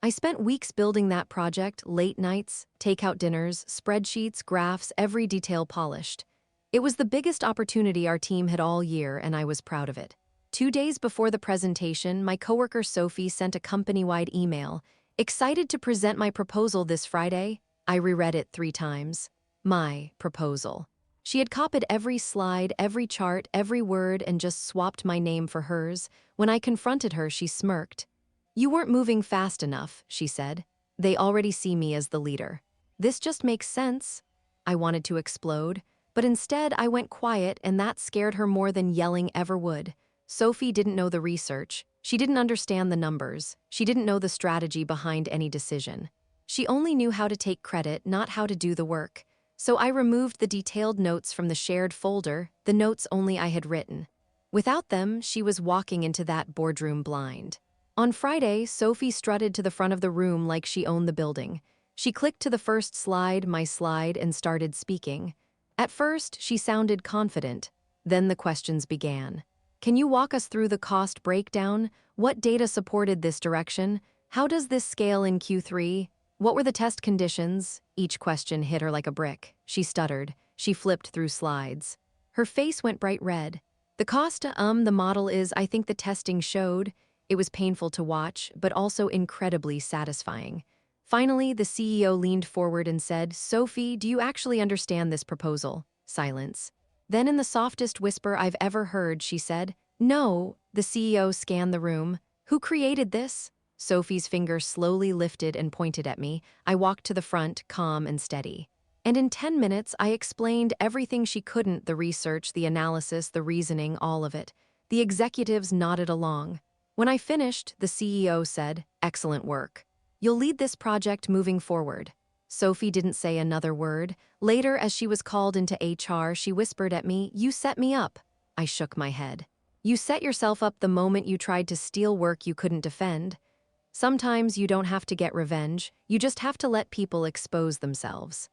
I spent weeks building that project, late nights, takeout dinners, spreadsheets, graphs, every detail polished. It was the biggest opportunity our team had all year, and I was proud of it. 2 days before the presentation, my coworker Sophie sent a company-wide email. Excited to present my proposal this Friday? I reread it 3 times. My proposal. She had copied every slide, every chart, every word, and just swapped my name for hers. When I confronted her, she smirked. "You weren't moving fast enough," she said. "They already see me as the leader." "This just makes sense." I wanted to explode, but instead I went quiet, and that scared her more than yelling ever would. Sophie didn't know the research. She didn't understand the numbers. She didn't know the strategy behind any decision. She only knew how to take credit, not how to do the work. So I removed the detailed notes from the shared folder, the notes only I had written. Without them, she was walking into that boardroom blind. On Friday, Sophie strutted to the front of the room like she owned the building. She clicked to the first slide, my slide, and started speaking. At first, she sounded confident. Then the questions began. "Can you walk us through the cost breakdown? What data supported this direction? How does this scale in Q3? What were the test conditions?" Each question hit her like a brick. She stuttered. She flipped through slides. Her face went bright red. "The cost, the model is, I think the testing showed." It was painful to watch, but also incredibly satisfying. Finally, the CEO leaned forward and said, "Sophie, do you actually understand this proposal?" Silence. Then in the softest whisper I've ever heard, she said, "No." The CEO scanned the room. "Who created this?" Sophie's finger slowly lifted and pointed at me. I walked to the front, calm and steady. And in 10 minutes, I explained everything she couldn't, the research, the analysis, the reasoning, all of it. The executives nodded along. When I finished, the CEO said, "Excellent work. You'll lead this project moving forward." Sophie didn't say another word. Later, as she was called into HR, she whispered at me, "You set me up." I shook my head. "You set yourself up the moment you tried to steal work you couldn't defend." Sometimes you don't have to get revenge, you just have to let people expose themselves.